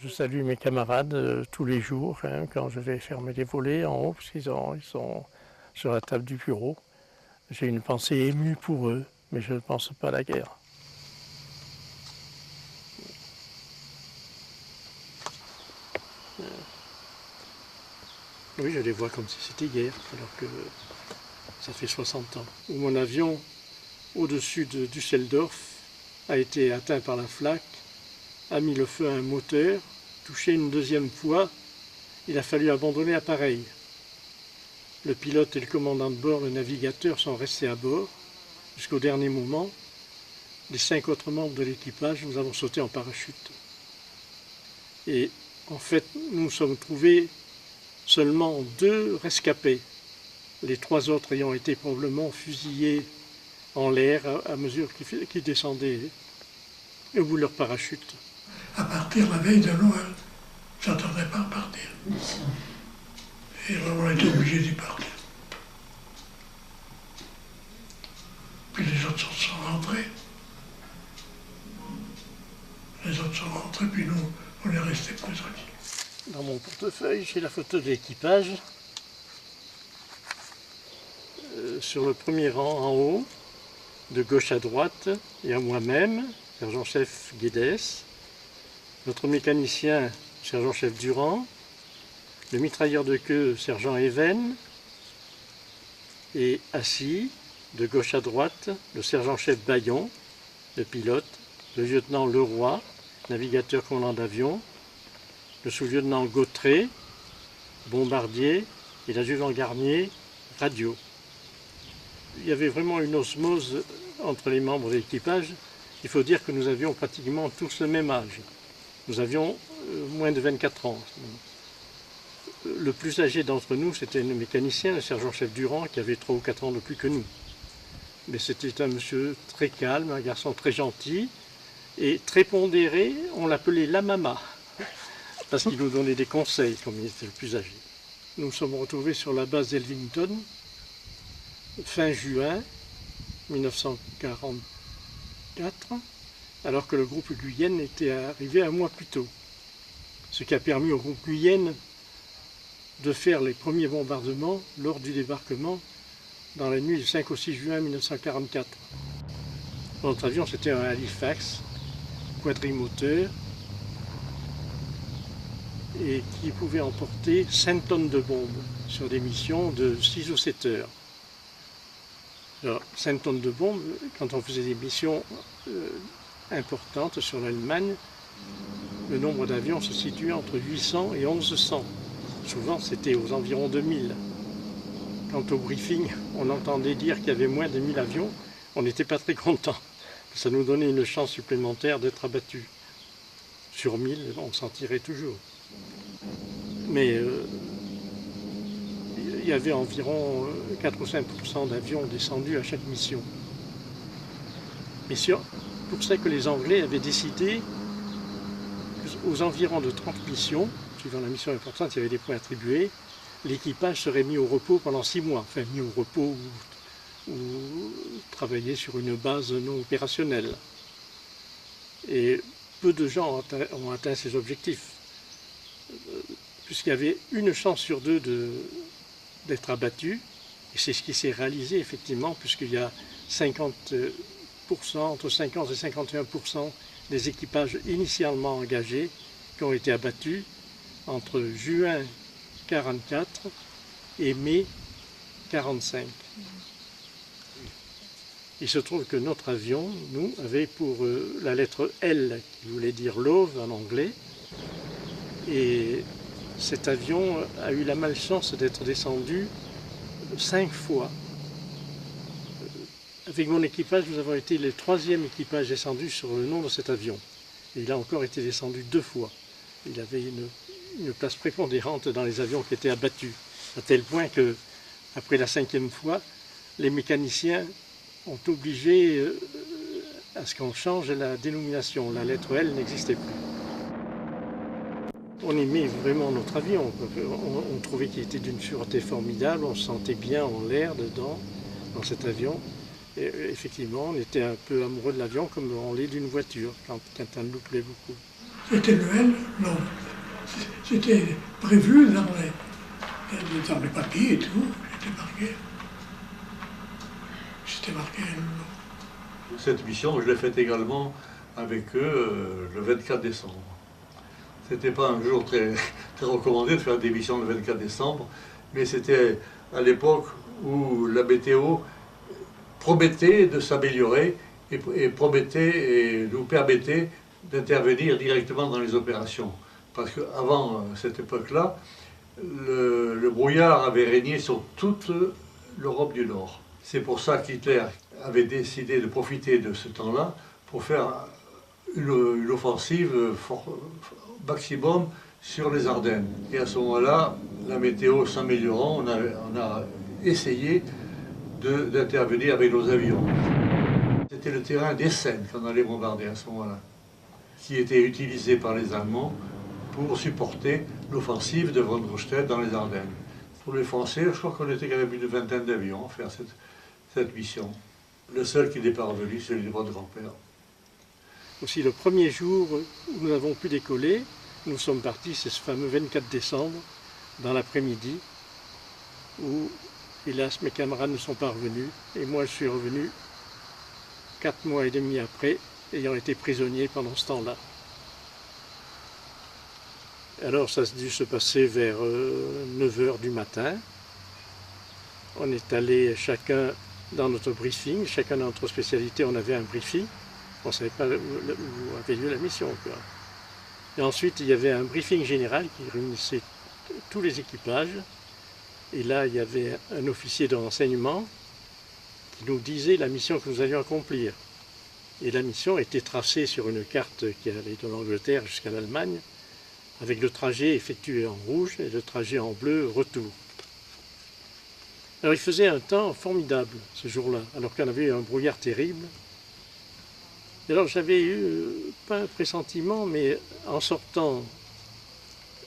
Je salue mes camarades tous les jours quand je vais fermer les volets en haut, parce qu'ils sont sur la table du bureau. J'ai une pensée émue pour eux, mais je ne pense pas à la guerre. Oui, je les vois comme si c'était hier, alors que ça fait 60 ans. Mon avion, au-dessus de Düsseldorf, a été atteint par la flak, a mis le feu à un moteur, touché une deuxième fois, il a fallu abandonner l'appareil. Le pilote et le commandant de bord, le navigateur, sont restés à bord jusqu'au dernier moment. Les 5 autres membres de l'équipage, nous avons sauté en parachute. Et en fait, nous nous sommes trouvés seulement 2 rescapés, les 3 autres ayant été probablement fusillés en l'air à mesure qu'ils descendaient au bout de leur parachute. À partir la veille de Noël, je n'attendais pas à partir. Et on a été obligé d'y partir. Puis les autres sont rentrés. Puis nous, on est restés prisonniers. Dans mon portefeuille, j'ai la photo de l'équipage. Sur le premier rang en haut, de gauche à droite, il y a moi-même, sergent-chef Guédès, notre mécanicien, sergent-chef Durand, le mitrailleur de queue, sergent Even, et assis, de gauche à droite, le sergent-chef Bayon, le pilote, le lieutenant Leroy, navigateur commandant d'avion, le sous-lieutenant Gautré, bombardier, et l'adjudant Garnier, radio. Il y avait vraiment une osmose entre les membres de l'équipage. Il faut dire que nous avions pratiquement tous le même âge. Nous avions moins de 24 ans. Le plus âgé d'entre nous, c'était le mécanicien, le sergent-chef Durand, qui avait 3 ou 4 ans de plus que nous. Mais c'était un monsieur très calme, un garçon très gentil et très pondéré. On l'appelait la mama, parce qu'il nous donnait des conseils, comme il était le plus âgé. Nous nous sommes retrouvés sur la base d'Elvington, fin juin 1944, alors que le groupe Guyenne était arrivé un mois plus tôt. Ce qui a permis au groupe Guyenne de faire les premiers bombardements lors du débarquement dans la nuit du 5 au 6 juin 1944. Notre avion, c'était un Halifax quadrimoteur et qui pouvait emporter 5 tonnes de bombes sur des missions de 6 ou 7 heures. Alors, 5 tonnes de bombes, quand on faisait des missions importantes sur l'Allemagne, le nombre d'avions se situait entre 800 et 1100. Souvent, c'était aux environs de 1000. Quant au briefing, on entendait dire qu'il y avait moins de 1000 avions. On n'était pas très contents. Ça nous donnait une chance supplémentaire d'être abattus. Sur 1000, on s'en tirait toujours. Mais il y avait environ 4 ou 5% d'avions descendus à chaque mission. Et c'est pour ça que les Anglais avaient décidé qu'aux environs de 30 missions, suivant la mission importante, il y avait des points attribués, l'équipage serait mis au repos pendant 6 mois. Enfin, mis au repos ou travailler sur une base non opérationnelle. Et peu de gens ont atteint ces objectifs, puisqu'il y avait une chance sur 2 d'être abattus, et c'est ce qui s'est réalisé effectivement, puisqu'il y a 50%, entre 50 et 51% des équipages initialement engagés qui ont été abattus entre juin 1944 et mai 1945. Il se trouve que notre avion, nous, avait pour la lettre L, qui voulait dire Love en anglais, et cet avion a eu la malchance d'être descendu 5 fois. Avec mon équipage, nous avons été le 3e équipage descendu sur le nom de cet avion. Et il a encore été descendu 2 fois. Il avait une place prépondérante dans les avions qui étaient abattus, à tel point que, après la 5e fois, les mécaniciens ont obligé à ce qu'on change la dénomination. La lettre L n'existait plus. On aimait vraiment notre avion. On trouvait qu'il était d'une sûreté formidable. On se sentait bien en l'air dedans, dans cet avion. Et effectivement, on était un peu amoureux de l'avion comme on l'est d'une voiture, quand elle nous plaît beaucoup. C'était Noël, non. C'était prévu dans les papiers et tout, c'était marqué. Cette mission, je l'ai faite également avec eux le 24 décembre. C'était pas un jour très recommandé de faire des missions le 24 décembre, mais c'était à l'époque où la météo promettait de s'améliorer et promettait et nous permettait d'intervenir directement dans les opérations. Parce qu'avant cette époque-là, le brouillard avait régné sur toute l'Europe du Nord. C'est pour ça qu'Hitler avait décidé de profiter de ce temps-là pour faire une offensive maximum sur les Ardennes. Et à ce moment-là, la météo s'améliorant, on a essayé d'intervenir avec nos avions. C'était le terrain d'Essen qu'on allait bombarder à ce moment-là, qui était utilisé par les Allemands pour supporter l'offensive de von Rundstedt dans les Ardennes. Pour les Français, je crois qu'on était quand même une vingtaine d'avions à faire cette mission. Le seul qui n'est pas revenu, c'est celui de votre grand-père. Aussi, le premier jour où nous avons pu décoller, nous sommes partis, c'est ce fameux 24 décembre, dans l'après-midi, où, hélas, mes camarades ne sont pas revenus, et moi je suis revenu 4 mois et demi après, ayant été prisonnier pendant ce temps-là. Alors ça a dû se passer vers 9 h du matin. On est allé chacun dans notre briefing, chacun dans notre spécialité, on avait un briefing. On ne savait pas où avait lieu la mission, quoi. Et ensuite, il y avait un briefing général qui réunissait tous les équipages. Et là, il y avait un officier de renseignement qui nous disait la mission que nous allions accomplir. Et la mission était tracée sur une carte qui allait de l'Angleterre jusqu'à l'Allemagne, avec le trajet effectué en rouge et le trajet en bleu retour. Alors il faisait un temps formidable ce jour-là, alors qu'on avait eu un brouillard terrible. Et alors j'avais eu, pas un pressentiment, mais en sortant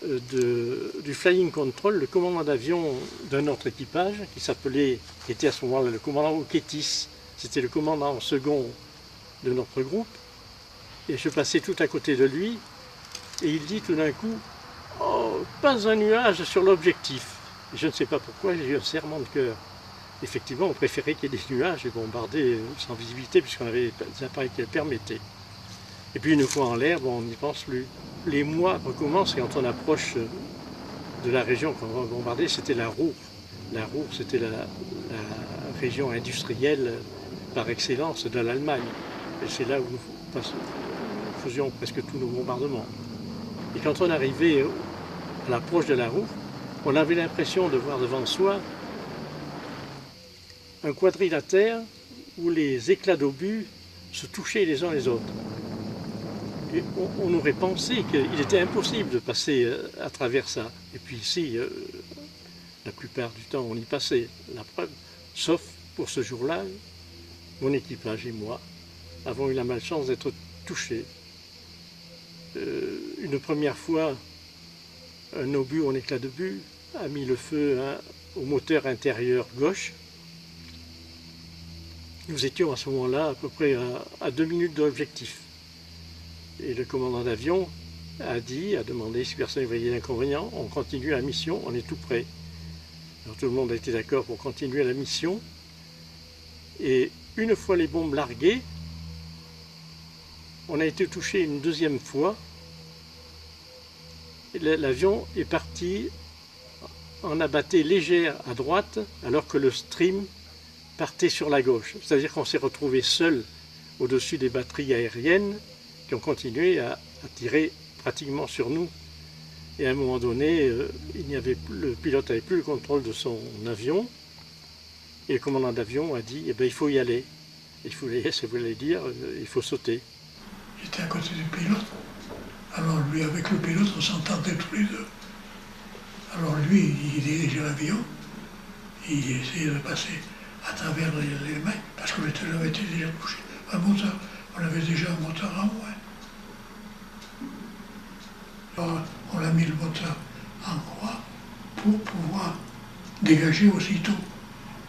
du flying control, le commandant d'avion d'un autre équipage, qui était à ce moment-là le commandant Ouketis, c'était le commandant second de notre groupe, et je passais tout à côté de lui, et il dit tout d'un coup « Oh, pas un nuage sur l'objectif !» Je ne sais pas pourquoi, j'ai eu un serrement de cœur. Effectivement, on préférait qu'il y ait des nuages et bombarder sans visibilité, puisqu'on avait des appareils qui le permettaient. Et puis une fois en l'air, bon, on n'y pense plus. Les mois recommencent, et quand on approche de la région qu'on va bombarder, c'était la Ruhr. La Ruhr, c'était la région industrielle par excellence de l'Allemagne. Et c'est là où nous faisions presque tous nos bombardements. Et quand on arrivait à l'approche de la Ruhr, on avait l'impression de voir devant soi un quadrilatère où les éclats d'obus se touchaient les uns les autres. Et on aurait pensé qu'il était impossible de passer à travers ça. Et puis ici, la plupart du temps, on y passait. La preuve, sauf pour ce jour-là, mon équipage et moi avons eu la malchance d'être touchés. Une première fois, un obus en éclat d'obus a mis le feu au moteur intérieur gauche. Nous étions à ce moment-là à peu près à 2 minutes de l'objectif. Et le commandant d'avion a demandé si personne ne voyait l'inconvénient, on continue la mission, on est tout prêt. Alors tout le monde a été d'accord pour continuer la mission. Et une fois les bombes larguées, on a été touché une deuxième fois. L'avion est parti en abattée légère à droite, alors que le stream partait sur la gauche. C'est-à-dire qu'on s'est retrouvé seul au-dessus des batteries aériennes qui ont continué à tirer pratiquement sur nous. Et à un moment donné, le pilote n'avait plus le contrôle de son avion. Et le commandant d'avion a dit il faut y aller. Il faut y aller, ça voulait dire il faut sauter. J'étais à côté du pilote. Alors lui, avec le pilote, on s'entendait tous les deux. Alors lui, il dirigeait l'avion. Il essayait de passer à travers les mains, parce qu'on avait déjà touché un moteur. On avait déjà un moteur en moins. Alors on a mis le moteur en croix pour pouvoir dégager aussitôt.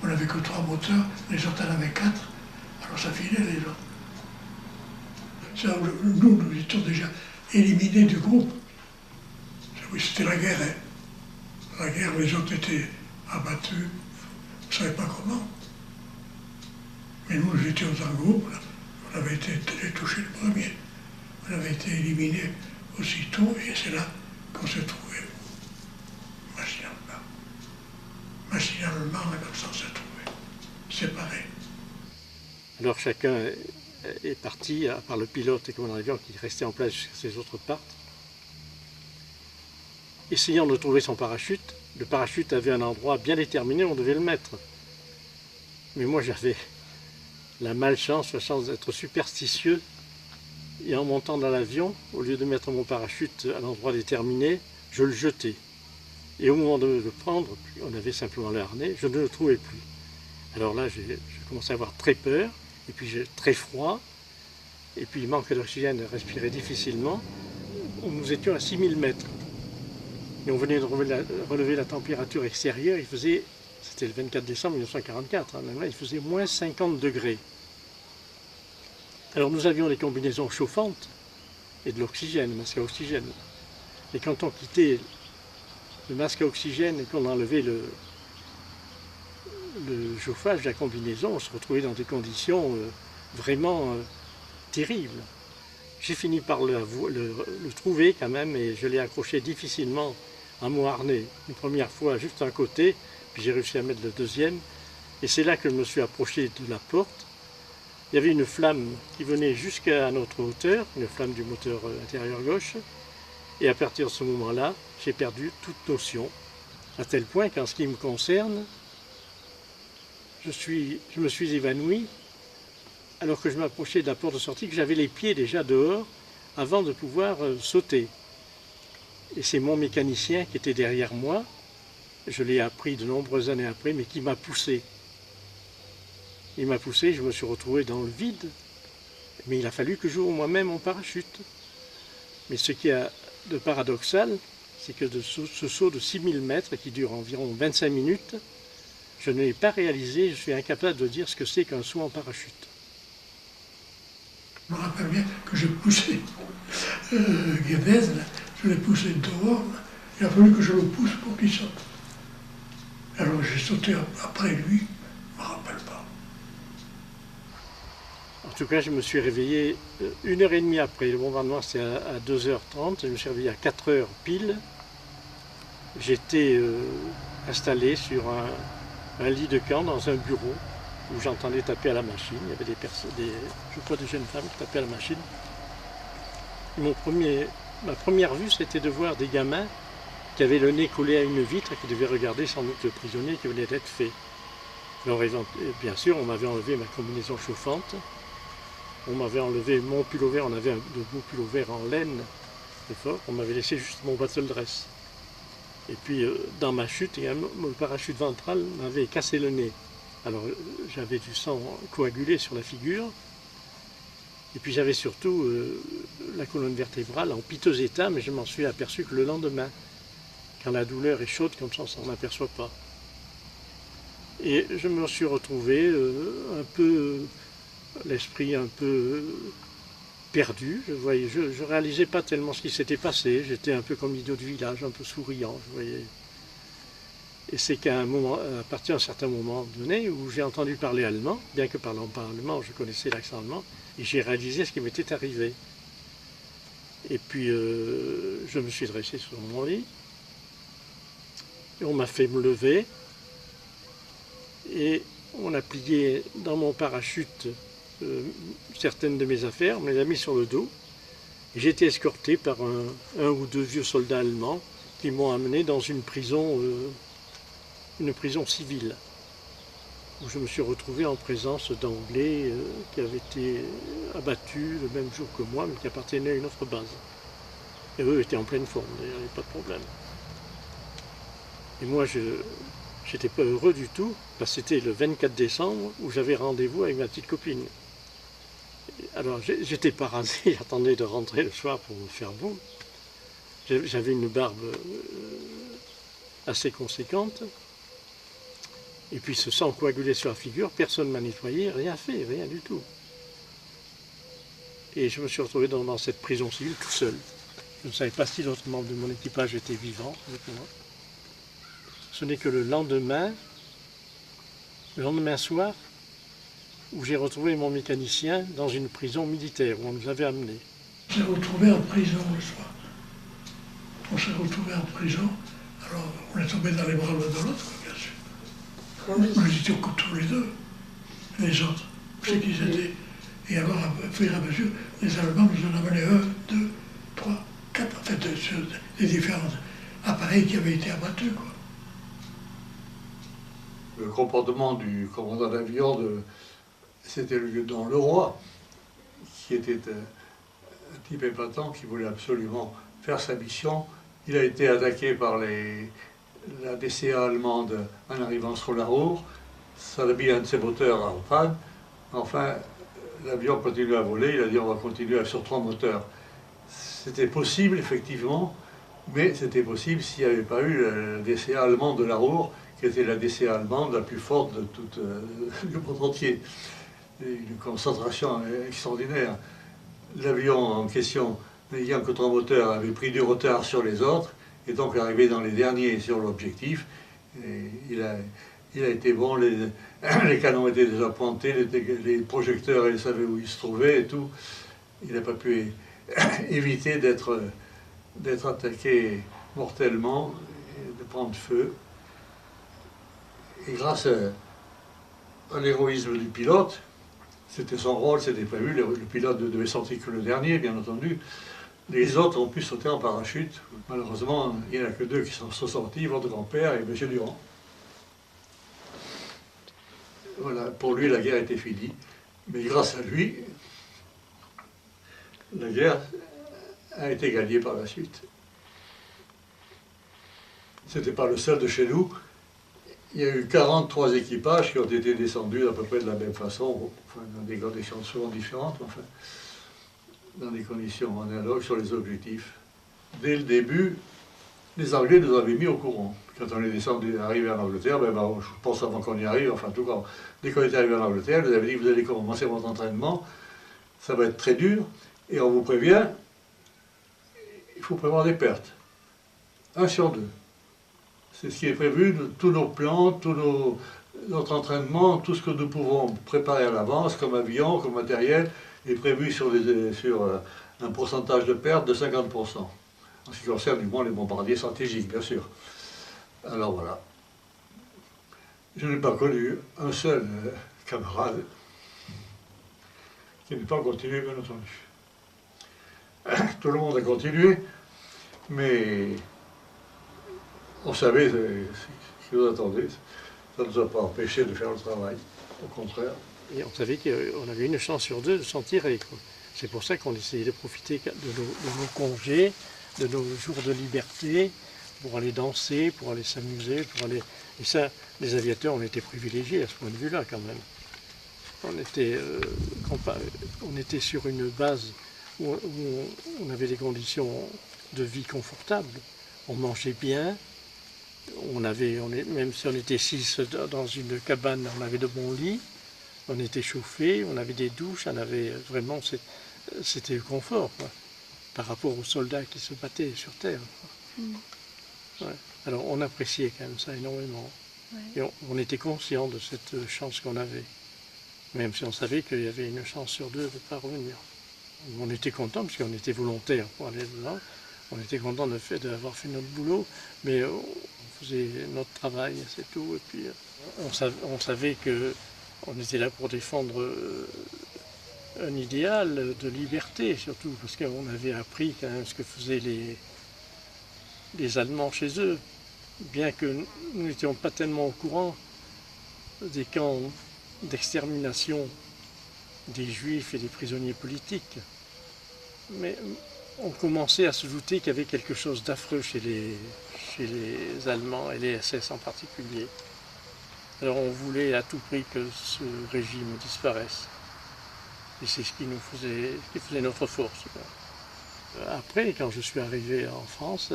On n'avait que 3 moteurs, les autres en avaient 4, alors ça filait les autres. Ça, nous étions déjà éliminé du groupe. Oui, c'était la guerre, hein. La guerre, les autres étaient abattus, on ne savait pas comment. Mais nous étions en groupe, là. On avait été touchés le premier. On avait été éliminés aussitôt, et c'est là qu'on s'est trouvé machinalement. Machinalement, comme ça, on s'est trouvé séparés. Alors chacun est parti, à part le pilote et le commandant d'avion qui restait en place jusqu'à ce que les autres partent. Essayant de trouver son parachute, le parachute avait un endroit bien déterminé où on devait le mettre. Mais moi j'avais la malchance, la chance d'être superstitieux, et en montant dans l'avion, au lieu de mettre mon parachute à l'endroit déterminé, je le jetais. Et au moment de le prendre, on avait simplement le harnais, je ne le trouvais plus. Alors là, j'ai commencé à avoir très peur, et puis j'ai très froid, et puis manque d'oxygène, respirer difficilement. Nous étions à 6000 mètres. Et on venait de relever la température extérieure, il faisait, c'était le 24 décembre 1944, hein, même là, il faisait moins 50 degrés. Alors nous avions des combinaisons chauffantes et de l'oxygène, masque à oxygène. Et quand on quittait le masque à oxygène et qu'on enlevait le chauffage de la combinaison, on se retrouvait dans des conditions vraiment terribles. J'ai fini par le trouver quand même et je l'ai accroché difficilement à mon harnais. Une première fois juste un côté, puis j'ai réussi à mettre le deuxième. Et c'est là que je me suis approché de la porte. Il y avait une flamme qui venait jusqu'à notre hauteur, une flamme du moteur intérieur gauche. Et à partir de ce moment-là, j'ai perdu toute notion, à tel point qu'en ce qui me concerne, je me suis évanoui alors que je m'approchais de la porte de sortie, que j'avais les pieds déjà dehors avant de pouvoir sauter. Et c'est mon mécanicien qui était derrière moi, je l'ai appris de nombreuses années après, mais qui m'a poussé. Il m'a poussé, je me suis retrouvé dans le vide, mais il a fallu que j'ouvre moi-même mon parachute. Mais ce qui est de paradoxal, c'est que de ce saut de 6000 mètres, qui dure environ 25 minutes, je ne l'ai pas réalisé, je suis incapable de dire ce que c'est qu'un saut en parachute. Je me rappelle bien que je poussais Guédez, je l'ai poussé dehors, il a fallu que je le pousse pour qu'il saute. Alors j'ai sauté après lui, je ne me rappelle pas. En tout cas, je me suis réveillé 1h30 après. Le bombardement, c'était à 2h30. Je me suis réveillé à 4h pile. J'étais installé sur un lit de camp dans un bureau où j'entendais taper à la machine. Il y avait je crois des jeunes femmes qui tapaient à la machine. Et ma première vue, c'était de voir des gamins qui avaient le nez collé à une vitre et qui devaient regarder sans doute le prisonnier qui venait d'être fait. Alors, bien sûr, on m'avait enlevé ma combinaison chauffante. On m'avait enlevé mon pullover, on avait de beaux pullovers en laine, très fort. On m'avait laissé juste mon battle dress. Et puis, dans ma chute, le parachute ventral m'avait cassé le nez. Alors, j'avais du sang coagulé sur la figure. Et puis, j'avais surtout la colonne vertébrale en piteux état, mais je m'en suis aperçu que le lendemain, quand la douleur est chaude comme ça, on ne s'en aperçoit pas. Et je me suis retrouvé un peu... l'esprit un peu perdu, je ne réalisais pas tellement ce qui s'était passé, j'étais un peu comme l'idiot du village, un peu souriant, je voyais. Et c'est qu'à partir d'un certain moment donné, où j'ai entendu parler allemand, bien que parlant pas allemand, je connaissais l'accent allemand, et j'ai réalisé ce qui m'était arrivé. Et puis je me suis dressé sur mon lit, et on m'a fait me lever, et on a plié dans mon parachute certaines de mes affaires, on me les a mis sur le dos. J'ai été escorté par un ou deux vieux soldats allemands qui m'ont amené dans une prison civile, où je me suis retrouvé en présence d'Anglais qui avaient été abattus le même jour que moi, mais qui appartenaient à une autre base. Et eux étaient en pleine forme, d'ailleurs, il n'y avait pas de problème. Et moi, je n'étais pas heureux du tout, parce que c'était le 24 décembre où j'avais rendez-vous avec ma petite copine. Alors, j'étais pas rasé, j'attendais de rentrer le soir pour me faire beau. J'avais une barbe assez conséquente. Et puis ce sang coagulé sur la figure, personne ne m'a nettoyé, rien fait, rien du tout. Et je me suis retrouvé dans cette prison civile tout seul. Je ne savais pas si d'autres membres de mon équipage étaient vivants avec moi. Ce n'est que le lendemain soir, où j'ai retrouvé mon mécanicien dans une prison militaire où on nous avait amenés. On s'est retrouvés en prison le soir. On s'est retrouvés en prison, alors on est tombé dans les bras l'un de l'autre, bien sûr. Nous étions comme tous les deux, les autres, ceux qu'ils étaient. Et alors, au fur et à mesure, les Allemands nous en amenaient 1, 2, 3, 4, en fait, sur les différents appareils qui avaient été abattus, quoi. Le comportement du commandant d'avion, c'était le lieutenant Leroy, qui était un type épatant qui voulait absolument faire sa mission. Il a été attaqué par la DCA allemande en arrivant sur la Ruhr. Ça a mis un de ses moteurs en panne. Enfin, l'avion continue à voler. Il a dit on va continuer sur 3 moteurs. C'était possible, effectivement, mais c'était possible s'il n'y avait pas eu la DCA allemande de la Ruhr, qui était la DCA allemande la plus forte de tout le monde entier. Une concentration extraordinaire. L'avion en question, n'ayant que 3 moteurs, avait pris du retard sur les autres, et donc arrivé dans les derniers sur l'objectif. Il a été bon, les canons étaient déjà pointés, les projecteurs, ils savaient où ils se trouvaient et tout. Il n'a pas pu éviter d'être attaqué mortellement, et de prendre feu. Et grâce à l'héroïsme du pilote, c'était son rôle, c'était prévu, le pilote ne devait sortir que le dernier, bien entendu. Les autres ont pu sauter en parachute. Malheureusement, il n'y en a que 2 qui sont sortis, votre grand-père et M. Durand. Voilà, pour lui, la guerre était finie. Mais grâce à lui, la guerre a été gagnée par la suite. Ce n'était pas le seul de chez nous. Il y a eu 43 équipages qui ont été descendus à peu près de la même façon, enfin, dans des conditions souvent différentes, enfin, dans des conditions analogues sur les objectifs. Dès le début, les Anglais nous avaient mis au courant. Quand on est descendu, arrivé en Angleterre, je pense avant qu'on y arrive, enfin en tout cas, dès qu'on est arrivé en Angleterre, ils nous avaient dit vous allez commencer votre entraînement, ça va être très dur, et on vous prévient, il faut prévoir des pertes. 1 sur 2. C'est ce qui est prévu de tous nos plans, notre entraînement, tout ce que nous pouvons préparer à l'avance, comme avion, comme matériel, est prévu sur un pourcentage de perte de 50%. En ce qui concerne du moins les bombardiers stratégiques, bien sûr. Alors voilà. Je n'ai pas connu un seul camarade qui n'ait pas continué, bien entendu. Tout le monde a continué, mais on savait ce qui nous attendait. Ça ne nous a pas empêché de faire le travail, au contraire. Et on savait qu'on avait une chance sur 2 de s'en tirer. C'est pour ça qu'on essayait de profiter de nos congés, de nos jours de liberté, pour aller danser, pour aller s'amuser, Et ça, les aviateurs, on était privilégiés à ce point de vue-là, quand même. On était sur une base où on avait des conditions de vie confortables. On mangeait bien. Même si on était 6 dans une cabane, on avait de bons lits, on était chauffés, on avait des douches, vraiment, c'était le confort, quoi, par rapport aux soldats qui se battaient sur Terre. Ouais. Alors on appréciait quand même ça énormément. Ouais. Et on était conscient de cette chance qu'on avait, même si on savait qu'il y avait une chance sur 2 de ne pas revenir. On était content parce qu'on était volontaire pour aller là. On était content d'avoir fait notre boulot, mais on faisait notre travail, c'est tout. Et puis on savait qu'on était là pour défendre un idéal de liberté, surtout, parce qu'on avait appris quand même ce que faisaient les Allemands chez eux, bien que nous n'étions pas tellement au courant des camps d'extermination des Juifs et des prisonniers politiques. Mais on commençait à se douter qu'il y avait quelque chose d'affreux chez les Allemands et les SS en particulier. Alors on voulait à tout prix que ce régime disparaisse. Et c'est ce qui faisait notre force. Après, quand je suis arrivé en France,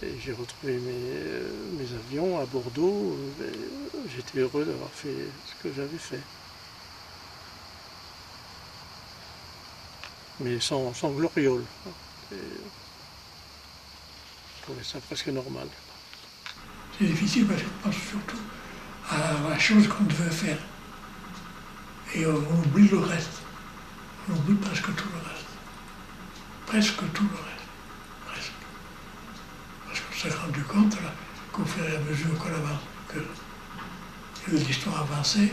j'ai retrouvé mes avions à Bordeaux, j'étais heureux d'avoir fait ce que j'avais fait. Mais sans gloriole. Je trouvais ça presque normal. C'est difficile parce qu'on pense surtout à la chose qu'on devait faire. Et on oublie le reste. On oublie presque tout le reste. Presque tout le reste. Presque. Parce qu'on s'est rendu compte là, qu'au fur et à mesure que l'histoire avançait,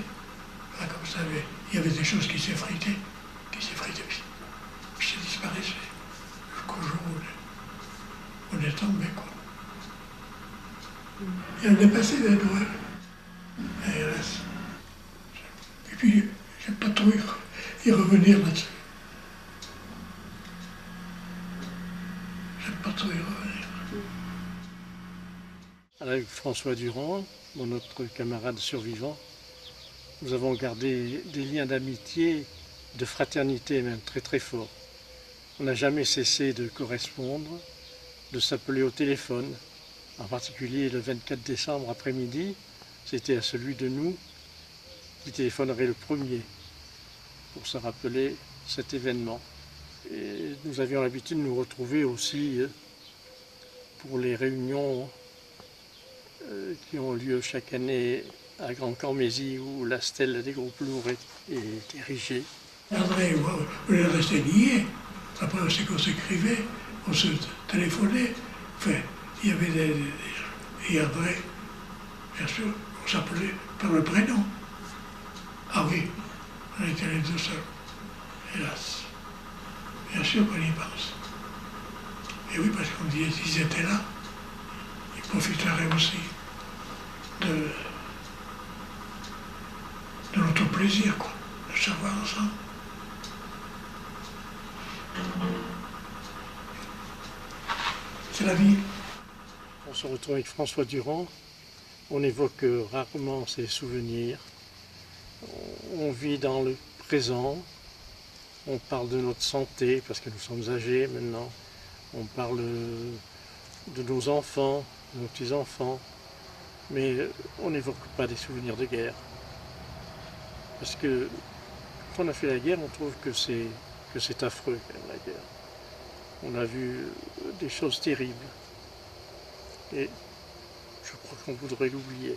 là, comme ça, il y avait des choses qui s'effritaient, puis ça disparaissait. Jusqu'au jour où on est tombé, quoi. Et on est passé des Noël. Et puis, j'aime pas trop y revenir là-dessus. J'aime pas trop y revenir. Avec François Durand, mon autre camarade survivant, nous avons gardé des liens d'amitié, de fraternité même très très forts. On n'a jamais cessé de correspondre, de s'appeler au téléphone. En particulier le 24 décembre après-midi, c'était à celui de nous qui téléphonerait le premier pour se rappeler cet événement. Et nous avions l'habitude de nous retrouver aussi pour les réunions qui ont lieu chaque année à Grand-Cormézy où la stèle des groupes lourds est érigée. André, on est resté liés. Après, c'est qu'on s'écrivait, on se téléphonait. Enfin, il y avait des et André, bien sûr, on s'appelait par le prénom. Ah oui, on était les deux seuls, hélas. Bien sûr qu'on y pense. Et oui, parce qu'on disait qu'ils étaient là, ils profiteraient aussi de notre plaisir, quoi, de savoir ensemble. C'est la vie. On se retrouve avec François Durand, on évoque rarement ses souvenirs, on vit dans le présent, on parle de notre santé parce que nous sommes âgés maintenant, on parle de nos enfants, de nos petits-enfants, mais on n'évoque pas des souvenirs de guerre. Parce que quand on a fait la guerre, on trouve que c'est affreux quand même, la guerre. On a vu des choses terribles. Et je crois qu'on voudrait l'oublier.